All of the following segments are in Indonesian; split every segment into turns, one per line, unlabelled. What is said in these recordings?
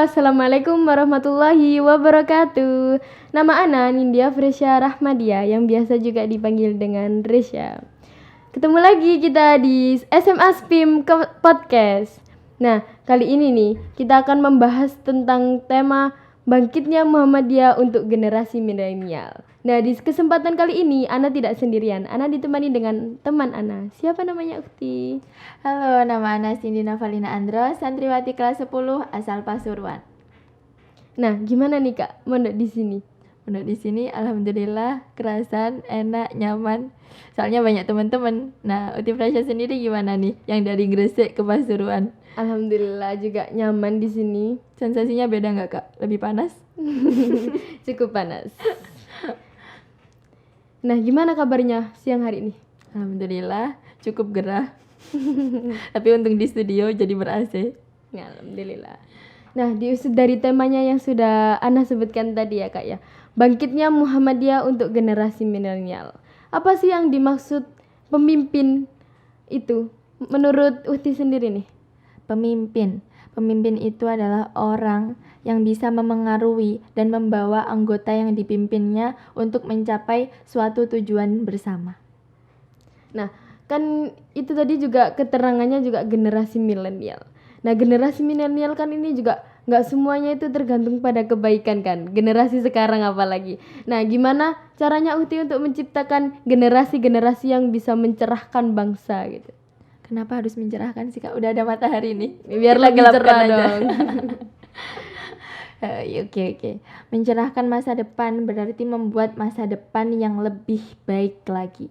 Assalamualaikum warahmatullahi wabarakatuh. Nama Ana Nindya Fresya Rahmadia yang biasa juga dipanggil dengan Resya. Ketemu lagi kita di SMA SPIM Podcast. Nah, kali ini nih kita akan membahas tentang tema bangkitnya Muhammadiyah untuk generasi milenial. Nah, di kesempatan kali ini Ana tidak sendirian. Ana ditemani dengan teman Ana. Siapa namanya, Ukti?
Halo, nama Ana Cindy Novalina Andro, santriwati kelas 10 asal Pasuruan.
Nah, gimana nih Kak mondok di sini?
Mondok di sini alhamdulillah kerasan, enak, nyaman. Soalnya banyak teman-teman. Nah, Uti Prasya sendiri gimana nih yang dari Gresik ke Pasuruan?
Alhamdulillah juga nyaman di sini.
Sensasinya beda nggak Kak? Lebih panas?
Cukup panas. Nah, gimana kabarnya siang hari ini?
Alhamdulillah cukup gerah. Tapi untung di studio jadi ber-AC.
Ya, alhamdulillah. Nah, dari temanya yang sudah Ana sebutkan tadi ya Kak ya, bangkitnya Muhammadiyah untuk generasi milenial. Apa sih yang dimaksud pemimpin itu menurut Uti sendiri nih?
Pemimpin itu adalah orang yang bisa memengaruhi dan membawa anggota yang dipimpinnya untuk mencapai suatu tujuan bersama.
Nah, kan itu tadi juga keterangannya juga generasi milenial. Nah, generasi milenial kan ini juga nggak semuanya itu tergantung pada kebaikan kan, generasi sekarang apalagi. Nah, gimana caranya Uti untuk menciptakan generasi-generasi yang bisa mencerahkan bangsa gitu?
Kenapa harus mencerahkan sih Kak? Udah ada matahari nih.
Biar lebih cerah dong.
Oke. Mencerahkan masa depan berarti membuat masa depan yang lebih baik lagi.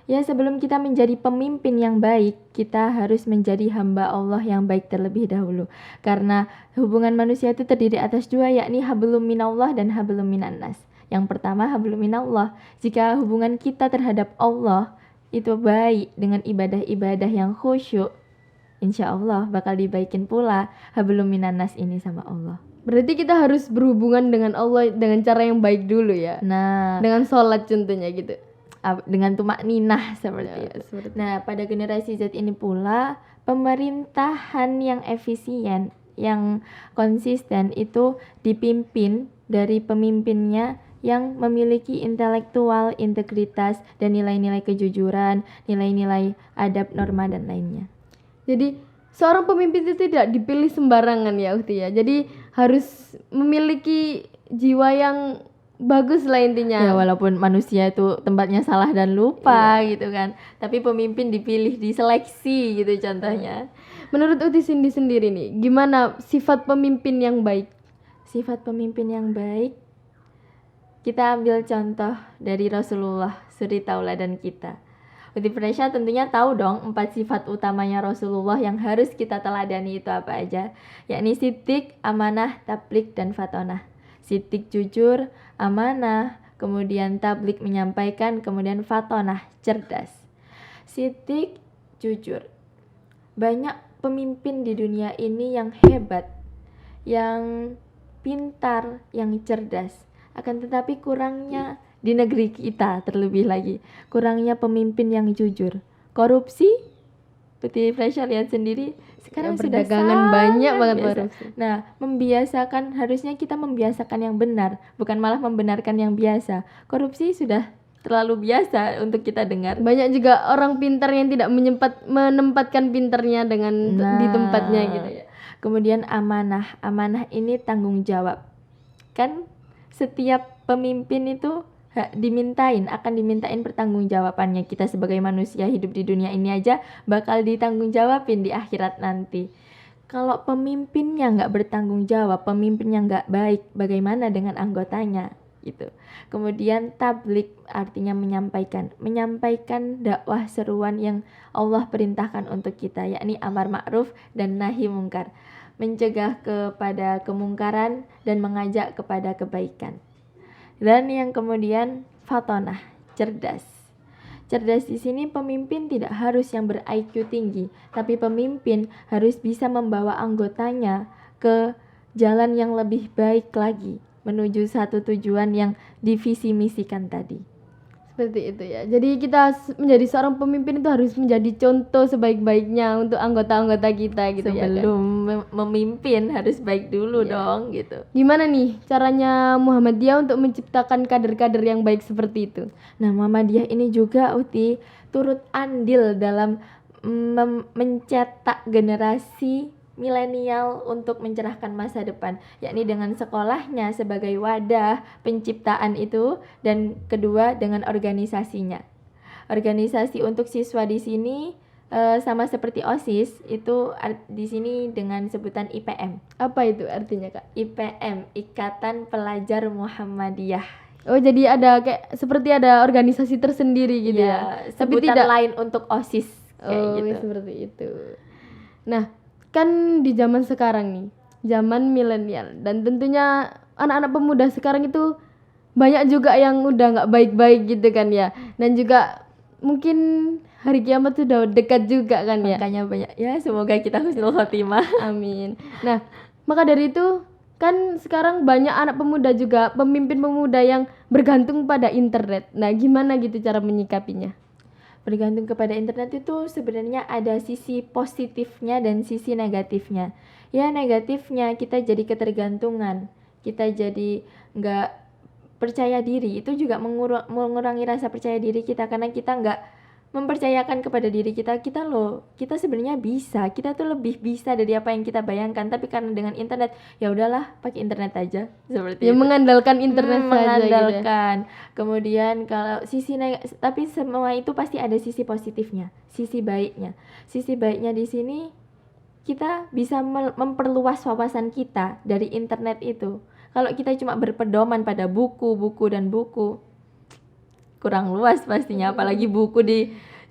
Ya, sebelum kita menjadi pemimpin yang baik, kita harus menjadi hamba Allah yang baik terlebih dahulu. Karena hubungan manusia itu terdiri atas dua, yakni hablum minallah dan hablum minannas. Yang pertama hablum minallah. Jika hubungan kita terhadap Allah itu baik dengan ibadah-ibadah yang khusyuk, insya Allah bakal dibaikin pula hablum minannas ini sama Allah.
Berarti kita harus berhubungan dengan Allah dengan cara yang baik dulu ya.
Nah,
dengan sholat contohnya gitu.
Dengan tumak ninah seperti itu. Nah, pada generasi Z ini pula pemerintahan yang efisien, yang konsisten itu dipimpin dari pemimpinnya yang memiliki intelektual, integritas, dan nilai-nilai kejujuran, nilai-nilai adab, norma, dan lainnya.
Jadi seorang pemimpin itu tidak dipilih sembarangan ya Ukti ya. Jadi harus memiliki jiwa yang bagus lah intinya.
Ya, walaupun manusia itu tempatnya salah dan lupa gitu kan. Tapi pemimpin dipilih, diseleksi gitu contohnya.
Menurut Uti Cindy sendiri nih, gimana sifat pemimpin yang baik?
Sifat pemimpin yang baik, kita ambil contoh dari Rasulullah, suri tauladan kita. Uti Prasya tentunya tahu dong 4 sifat utamanya Rasulullah yang harus kita teladani itu apa aja, yakni sidik, amanah, tablik, dan fatonah. Sidik jujur, amanah, kemudian tablik menyampaikan, kemudian fatonah cerdas. Sidik jujur. Banyak pemimpin di dunia ini yang hebat, yang pintar, yang cerdas. Akan tetapi kurangnya di negeri kita terlebih lagi, kurangnya pemimpin yang jujur. Korupsi, Uti Prasya lihat sendiri sekarang sudah
perdagangan banyak banget
biasa.
korupsi.
Nah, harusnya kita membiasakan yang benar, bukan malah membenarkan yang biasa. Korupsi sudah terlalu biasa untuk kita dengar.
Banyak juga orang pintar yang tidak menempatkan pintarnya dengan di tempatnya gitu ya.
Kemudian amanah ini tanggung jawab. Kan setiap pemimpin itu akan dimintain pertanggungjawabannya. Kita sebagai manusia hidup di dunia ini aja bakal ditanggungjawabin di akhirat nanti. Kalau pemimpinnya nggak bertanggung jawab, pemimpinnya nggak baik, bagaimana dengan anggotanya gitu. Kemudian tablik artinya menyampaikan dakwah seruan yang Allah perintahkan untuk kita, yakni amar ma'ruf dan nahi mungkar, mencegah kepada kemungkaran dan mengajak kepada kebaikan. Dan yang kemudian fatonah, cerdas. Cerdas di sini pemimpin tidak harus yang ber-IQ tinggi, tapi pemimpin harus bisa membawa anggotanya ke jalan yang lebih baik lagi, menuju satu tujuan yang divisi misikan tadi.
Seperti itu ya. Jadi kita menjadi seorang pemimpin itu harus menjadi contoh sebaik-baiknya untuk anggota-anggota kita gitu ya kan.
Sebelum memimpin harus baik dulu
Iya.
dong gitu.
Gimana nih caranya Muhammadiyah untuk menciptakan kader-kader yang baik seperti itu?
Nah, Muhammadiyah ini juga Uti turut andil dalam mencetak generasi milenial untuk mencerahkan masa depan, yakni dengan sekolahnya sebagai wadah penciptaan itu, dan kedua dengan organisasinya. Organisasi untuk siswa di sini sama seperti OSIS itu di sini dengan sebutan IPM.
Apa itu artinya, Kak?
IPM, Ikatan Pelajar Muhammadiyah.
Oh, jadi ada kayak seperti ada organisasi tersendiri gitu ya. Tapi
Sebutan
tidak
lain untuk OSIS kayak
oh,
gitu.
seperti itu. Nah, kan di zaman sekarang nih, zaman milenial, dan tentunya anak-anak pemuda sekarang itu banyak juga yang udah nggak baik-baik gitu kan ya. Dan juga mungkin hari kiamat sudah dekat juga kan ya.
Makanya banyak ya, semoga kita husnul khotimah.
Amin. Nah, maka dari itu kan sekarang banyak anak pemuda juga, pemimpin pemuda yang bergantung pada internet. Nah, gimana gitu cara menyikapinya?
Bergantung kepada internet itu sebenarnya ada sisi positifnya dan sisi negatifnya. Ya, negatifnya kita jadi ketergantungan, kita jadi nggak percaya diri. Itu juga mengurangi rasa percaya diri kita, karena kita nggak mempercayakan kepada diri kita kita sebenarnya bisa, kita tuh lebih bisa dari apa yang kita bayangkan, tapi karena dengan internet ya udahlah, pakai internet aja, seperti
Ya
itu.
mengandalkan internet saja gitu ya.
Mengandalkan. Kemudian kalau tapi semua itu pasti ada sisi positifnya, sisi baiknya. Sisi baiknya di sini kita bisa memperluas wawasan kita dari internet itu. Kalau kita cuma berpedoman pada buku dan buku, kurang luas pastinya, apalagi buku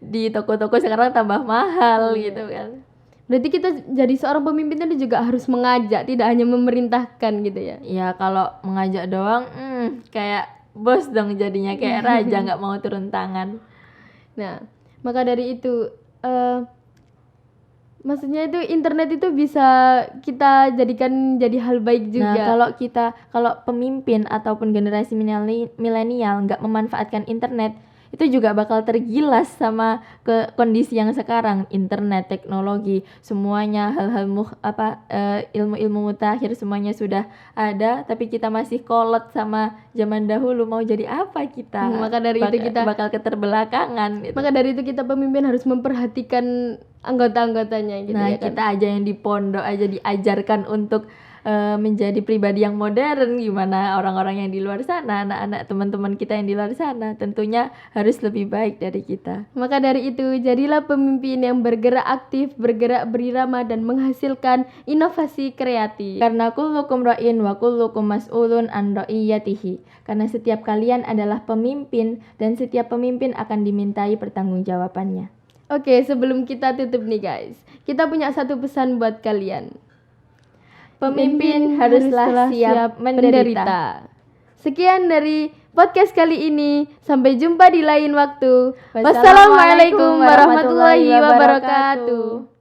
di toko-toko sekarang tambah mahal gitu kan.
Berarti kita jadi seorang pemimpin itu juga harus mengajak, tidak hanya memerintahkan gitu ya.
Ya kalau mengajak doang kayak bos dong jadinya, kayak raja nggak mau turun tangan.
Nah, maka dari itu maksudnya itu internet itu bisa kita jadikan jadi hal baik juga.
Nah, kalau pemimpin ataupun generasi milenial nggak memanfaatkan internet, itu juga bakal tergilas sama ke kondisi yang sekarang. Internet, teknologi, semuanya hal-hal ilmu-ilmu mutakhir semuanya sudah ada, tapi kita masih kolot sama zaman dahulu. Mau jadi apa kita?
Maka dari itu kita
bakal keterbelakangan gitu.
Maka dari itu kita pemimpin harus memperhatikan anggota-anggotanya gitu
Nah,
ya kan.
kita aja yang di pondok aja diajarkan untuk menjadi pribadi yang modern, gimana orang-orang yang di luar sana, anak-anak teman-teman kita yang di luar sana tentunya harus lebih baik dari kita.
Maka dari itu jadilah pemimpin yang bergerak aktif, bergerak berirama dan menghasilkan inovasi kreatif.
Karena kullukum ra'in wa kullukum mas'ulun an ra'iyatihi. Karena setiap kalian adalah pemimpin dan setiap pemimpin akan dimintai pertanggungjawabannya.
Oke, sebelum kita tutup nih guys, kita punya satu pesan buat kalian.
Pemimpin haruslah siap menderita.
Sekian dari podcast kali ini. Sampai jumpa di lain waktu. Wassalamualaikum warahmatullahi wabarakatuh.